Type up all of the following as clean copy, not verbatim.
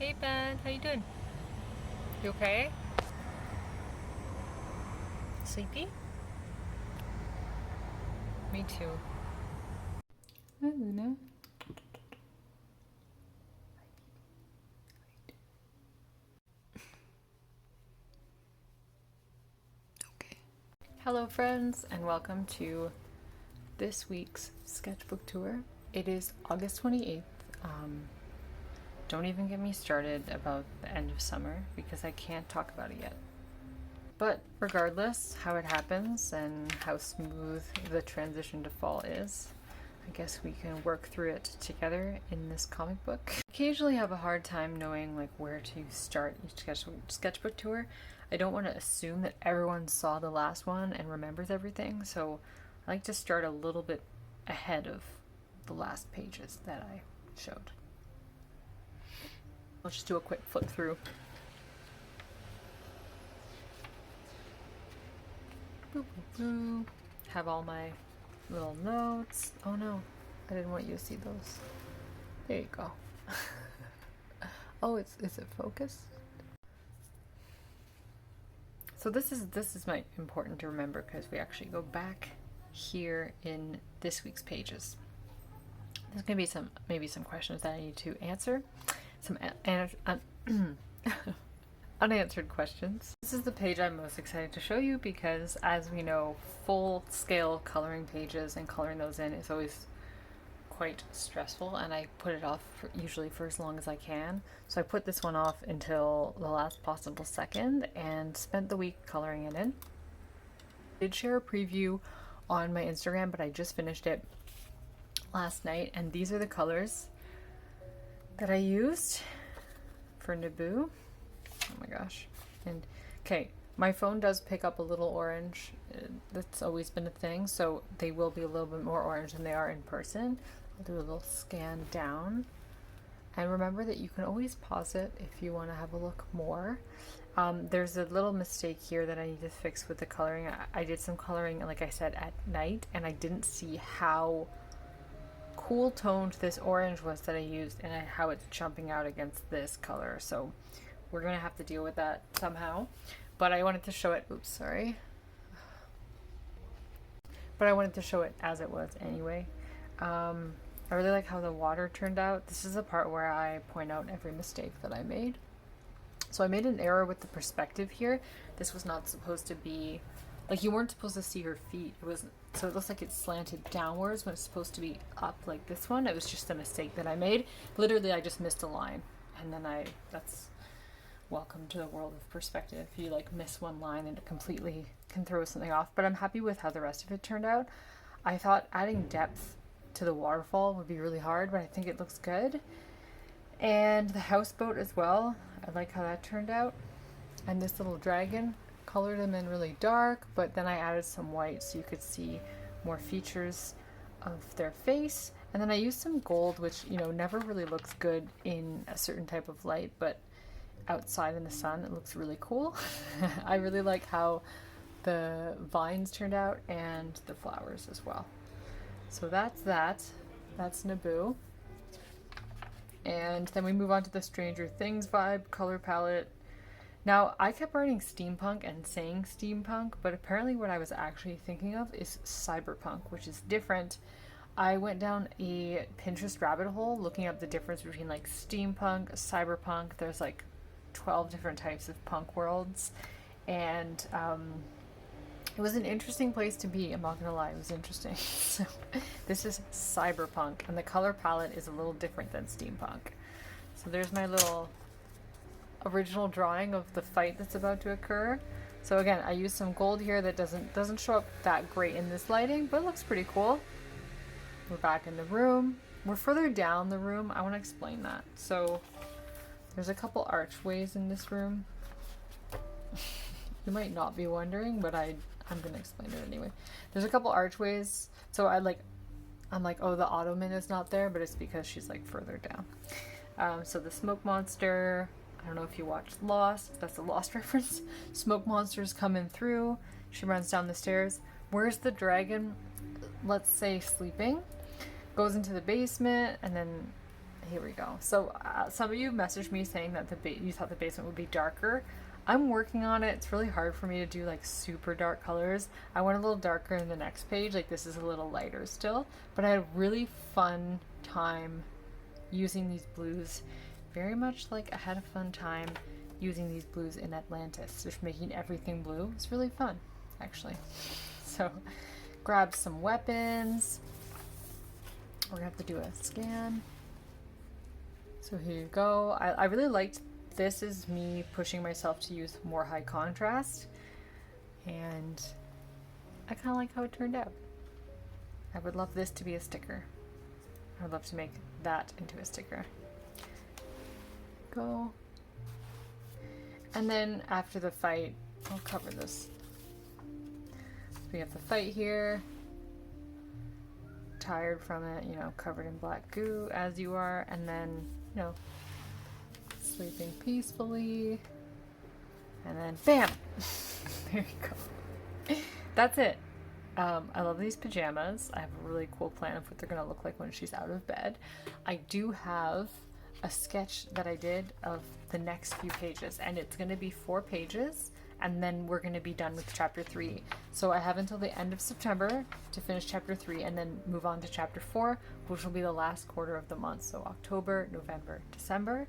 Hey Ben, how you doing? You okay? Sleepy? Me too. Hi Luna. Okay. Hello friends and welcome to this week's sketchbook tour. It is August 28th. Don't even get me started about the end of summer because I can't talk about it yet. But regardless how it happens and how smooth the transition to fall is, I guess we can work through it together in this comic book. I occasionally have a hard time knowing like where to start each sketchbook tour. I don't want to assume that everyone saw the last one and remembers everything, so I like to start a little bit ahead of the last pages that I showed. Let's just do a quick flip through. Boop, boop, boop. Have all my little notes. Oh no, I didn't want you to see those. There you go. Oh, is it focused? So this is my important to remember because we actually go back here in this week's pages. There's gonna be maybe some questions that I need to answer, some unanswered questions. This is the page I'm most excited to show you because, as we know, full-scale coloring pages and coloring those in is always quite stressful, and I put it off usually for as long as I can. So I put this one off until the last possible second and spent the week coloring it in. I did share a preview on my Instagram, but I just finished it last night, and these are the colors that I used for Naboo. Oh my gosh. And okay, my phone does pick up a little orange. That's always been a thing, so they will be a little bit more orange than they are in person. I'll do a little scan down. And remember that you can always pause it if you want to have a look more. There's a little mistake here that I need to fix with the coloring. I did some coloring, like I said, at night, and I didn't see how cool toned this orange was that I used and how it's jumping out against this color. So we're going to have to deal with that somehow. But I wanted to show it. Oops, sorry. But I wanted to show it as it was anyway. I really like how the water turned out. This is the part where I point out every mistake that I made. So I made an error with the perspective here. This was not supposed to be, like, you weren't supposed to see her feet. It was, so it looks like it's slanted downwards when it's supposed to be up like this one. It was just a mistake that I made. Literally, I just missed a line. And then that's welcome to the world of perspective. You like miss one line and it completely can throw something off. But I'm happy with how the rest of it turned out. I thought adding depth to the waterfall would be really hard, but I think it looks good. And the houseboat as well. I like how that turned out. And this little dragon, colored them in really dark, but then I added some white so you could see more features of their face. And then I used some gold, which, you know, never really looks good in a certain type of light, but outside in the sun it looks really cool. I really like how the vines turned out and the flowers as well. So that's Naboo. And then we move on to the Stranger Things vibe color palette. Now, I kept writing steampunk and saying steampunk, but apparently what I was actually thinking of is cyberpunk, which is different. I went down a Pinterest rabbit hole looking up the difference between like steampunk, cyberpunk. There's like 12 different types of punk worlds, and it was an interesting place to be. I'm not gonna lie, it was interesting. So this is cyberpunk, and the color palette is a little different than steampunk. So there's my little original drawing of the fight that's about to occur. So again, I used some gold here that doesn't show up that great in this lighting, but it looks pretty cool. We're back in the room. We're further down the room. I want to explain that. So there's a couple archways in this room. You might not be wondering, but I'm gonna explain it anyway. There's a couple archways, so I'm like, oh, the Ottoman is not there, but it's because she's like further down. So the smoke monster, I don't know if you watched Lost, that's a Lost reference. Smoke monster's coming through. She runs down the stairs. Where's the dragon? Let's say sleeping. Goes into the basement, and then Here we go. So some of you messaged me saying that you thought the basement would be darker. I'm working on it. It's really hard for me to do like super dark colors. I went a little darker in the next page. Like this is a little lighter still, but I had a really fun time using these blues. Very much like I had a fun time using these blues in Atlantis. Just making everything blue. It's really fun, actually. So grab some weapons. We're gonna have to do a scan. So here you go. I really liked, this is me pushing myself to use more high contrast, and I kind of like how it turned out. I would love this to be a sticker. I would love to make that into a sticker. Go. And then after the fight, I'll cover this. So we have the fight here. Tired from it, you know, covered in black goo as you are, and then, you know, sleeping peacefully, and then bam. There you go. That's it. I love these pajamas. I have a really cool plan of what they're gonna look like when she's out of bed. I do have a sketch that I did of the next few pages, and it's gonna be 4 pages, and then we're going to be done with chapter 3. So I have until the end of September to finish chapter 3 and then move on to chapter 4, which will be the last quarter of the month. So October, November, December.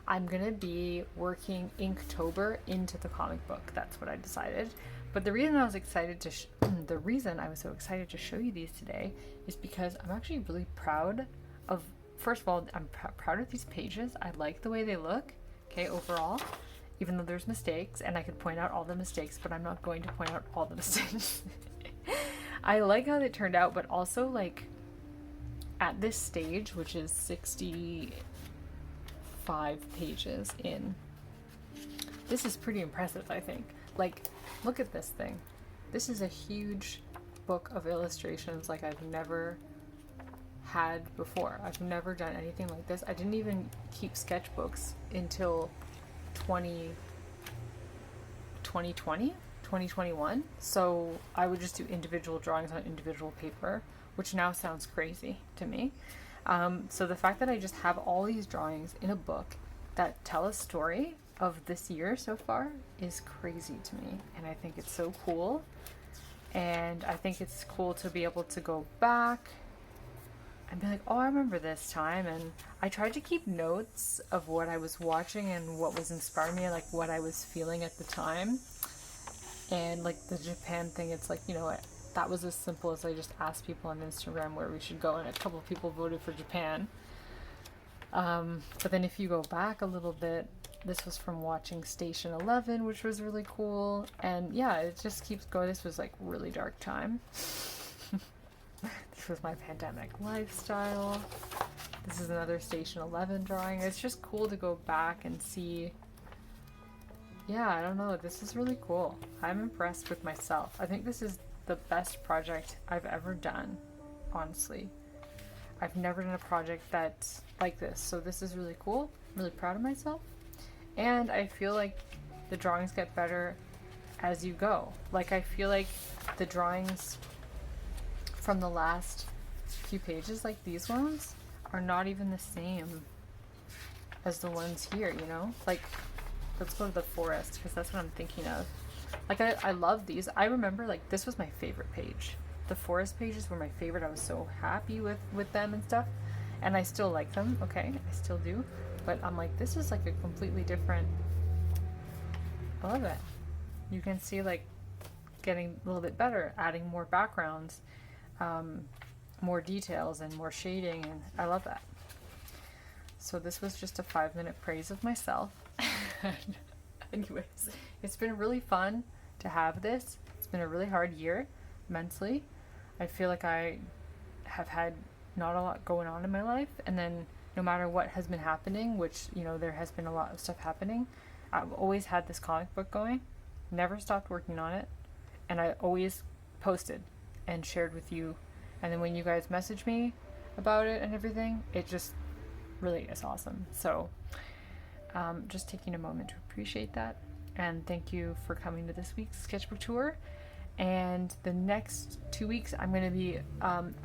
I'm going to be working Inktober into the comic book. That's what I decided. But the reason I was excited to the reason I was so excited to show you these today is because I'm actually really proud of, first of all, I'm proud of these pages. I like the way they look, okay, overall. Even though there's mistakes, and I could point out all the mistakes, but I'm not going to point out all the mistakes. I like how they turned out, but also like at this stage, which is 65 pages in, this is pretty impressive, I think. Like, look at this thing. This is a huge book of illustrations like I've never had before. I've never done anything like this. I didn't even keep sketchbooks until 2021, so I would just do individual drawings on individual paper, which now sounds crazy to me. So the fact that I just have all these drawings in a book that tell a story of this year so far is crazy to me, and I think it's so cool, and I think it's cool to be able to go back and be like, oh, I remember this time. And I tried to keep notes of what I was watching and what was inspiring me, like what I was feeling at the time. And like the Japan thing, it's like, you know, that was as simple as I just asked people on Instagram where we should go, and a couple of people voted for Japan. But then if you go back a little bit, this was from watching Station 11, which was really cool. And yeah, it just keeps going. This was like really dark time. This was my pandemic lifestyle. This is another Station 11 drawing. It's just cool to go back and see. Yeah, I don't know. This is really cool. I'm impressed with myself. I think this is the best project I've ever done, honestly. I've never done a project that's like this, so this is really cool. I'm really proud of myself. And I feel like the drawings get better as you go. Like, I feel like the drawings from the last few pages, like these ones, are not even the same as the ones here, you know? Like, let's go to the forest, because that's what I'm thinking of. Like, I love these. I remember, like, this was my favorite page. The forest pages were my favorite. I was so happy with them and stuff. And I still like them, okay? I still do. But I'm like, this is like a completely different... I love it. You can see, like, getting a little bit better, adding more backgrounds, more details and more shading, and I love that. So this was just a 5-minute praise of myself. Anyways, it's been really fun to have this. It's been a really hard year mentally. I feel like I have had not a lot going on in my life, and then no matter what has been happening, which, you know, there has been a lot of stuff happening, I've always had this comic book going, never stopped working on it, and I always posted and shared with you. And then when you guys message me about it and everything, it just really is awesome. So just taking a moment to appreciate that, and thank you for coming to this week's sketchbook tour. And the next 2 weeks I'm going to be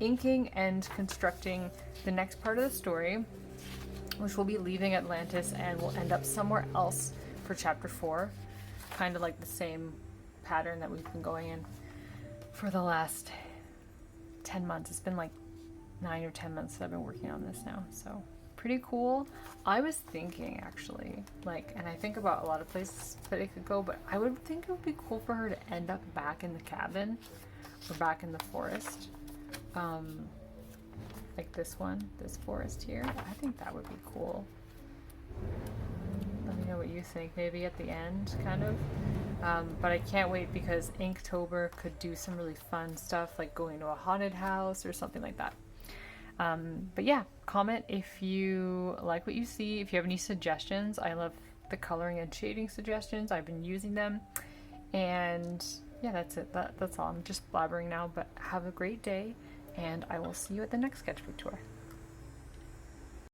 inking and constructing the next part of the story. which will be leaving Atlantis and will end up somewhere else for chapter 4. Kind of like the same pattern that we've been going in for the last 10 months. It's been like 9 or 10 months that I've been working on this now, so pretty cool. I was thinking actually, like, and I think about a lot of places that it could go, but I would think it would be cool for her to end up back in the cabin or back in the forest. Like this one, this forest here. I think that would be cool. Let me know what you think, maybe at the end, kind of. But I can't wait because Inktober could do some really fun stuff, like going to a haunted house or something like that. But yeah, comment if you like what you see, if you have any suggestions. I love the coloring and shading suggestions. I've been using them. And yeah, that's it. That's all. I'm just blabbering now, but have a great day, and I will see you at the next sketchbook tour.